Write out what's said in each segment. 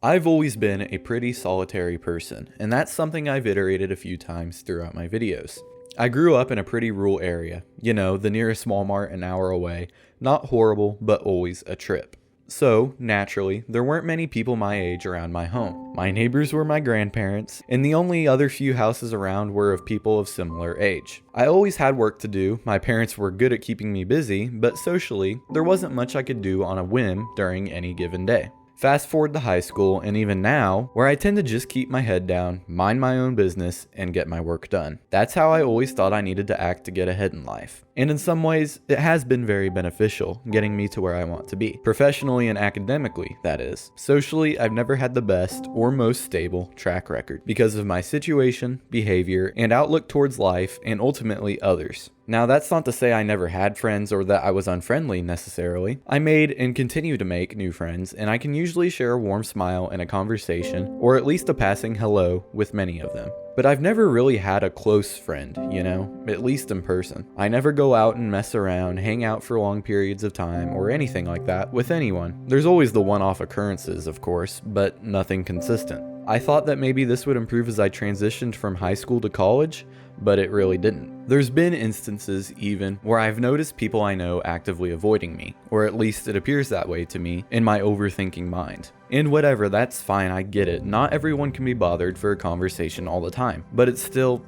I've always been a pretty solitary person, and that's something I've iterated a few times throughout my videos. I grew up in a pretty rural area, the nearest Walmart an hour away, not horrible, but always a trip. So, naturally, there weren't many people my age around my home. My neighbors were my grandparents, and the only other few houses around were of people of similar age. I always had work to do, my parents were good at keeping me busy, but socially, there wasn't much I could do on a whim during any given day. Fast forward to high school, and even now, where I tend to just keep my head down, mind my own business, and get my work done. That's how I always thought I needed to act to get ahead in life. And in some ways, it has been very beneficial, getting me to where I want to be. Professionally and academically, that is. Socially, I've never had the best or most stable track record because of my situation, behavior, and outlook towards life, and ultimately others. Now, that's not to say I never had friends or that I was unfriendly necessarily. I made and continue to make new friends, and I can usually share a warm smile in a conversation, or at least a passing hello with many of them. But I've never really had a close friend, at least in person. I never go out and mess around, hang out for long periods of time, or anything like that with anyone. There's always the one-off occurrences, of course, but nothing consistent. I thought that maybe this would improve as I transitioned from high school to college, but it really didn't. There's been instances even where I've noticed people I know actively avoiding me, or at least it appears that way to me in my overthinking mind. And whatever, that's fine, I get it. Not everyone can be bothered for a conversation all the time, but it's still,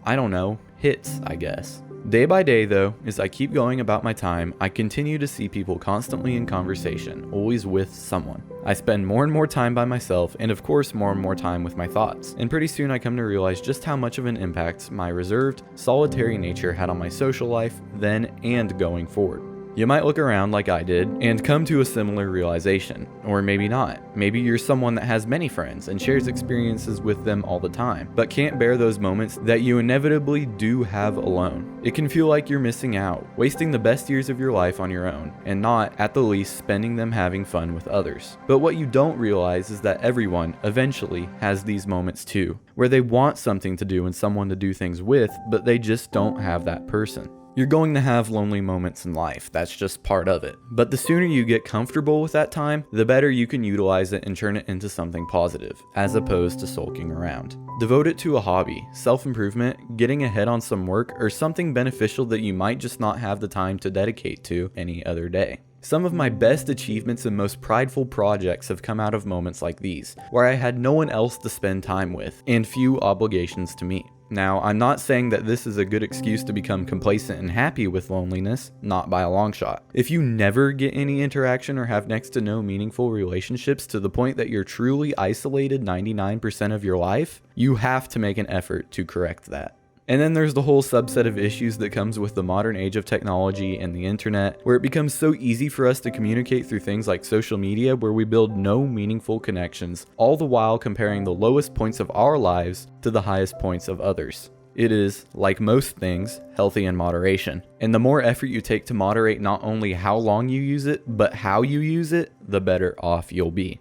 hits, I guess. Day by day though, as I keep going about my time, I continue to see people constantly in conversation, always with someone. I spend more and more time by myself, and of course more and more time with my thoughts, and pretty soon I come to realize just how much of an impact my reserved, solitary nature had on my social life then and going forward. You might look around like I did and come to a similar realization, or maybe not. Maybe you're someone that has many friends and shares experiences with them all the time, but can't bear those moments that you inevitably do have alone. It can feel like you're missing out, wasting the best years of your life on your own, and not, at the least, spending them having fun with others. But what you don't realize is that everyone, eventually, has these moments too, where they want something to do and someone to do things with, but they just don't have that person. You're going to have lonely moments in life, that's just part of it. But the sooner you get comfortable with that time, the better you can utilize it and turn it into something positive, as opposed to sulking around. Devote it to a hobby, self-improvement, getting ahead on some work, or something beneficial that you might just not have the time to dedicate to any other day. Some of my best achievements and most prideful projects have come out of moments like these, where I had no one else to spend time with, and few obligations to meet. Now, I'm not saying that this is a good excuse to become complacent and happy with loneliness, not by a long shot. If you never get any interaction or have next to no meaningful relationships to the point that you're truly isolated 99% of your life, you have to make an effort to correct that. And then there's the whole subset of issues that comes with the modern age of technology and the internet, where it becomes so easy for us to communicate through things like social media where we build no meaningful connections, all the while comparing the lowest points of our lives to the highest points of others. It is, like most things, healthy in moderation. And the more effort you take to moderate not only how long you use it, but how you use it, the better off you'll be.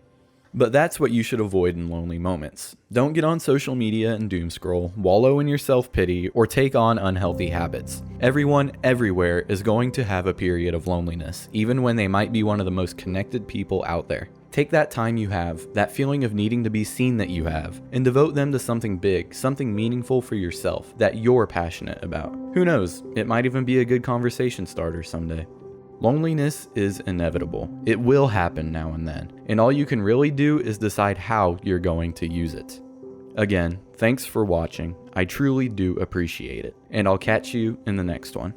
But that's what you should avoid in lonely moments. Don't get on social media and doom scroll, wallow in your self-pity, or take on unhealthy habits. Everyone, everywhere, is going to have a period of loneliness, even when they might be one of the most connected people out there. Take that time you have, that feeling of needing to be seen that you have, and devote them to something big, something meaningful for yourself, that you're passionate about. Who knows, it might even be a good conversation starter someday. Loneliness is inevitable. It will happen now and then, and all you can really do is decide how you're going to use it. Again, thanks for watching. I truly do appreciate it, and I'll catch you in the next one.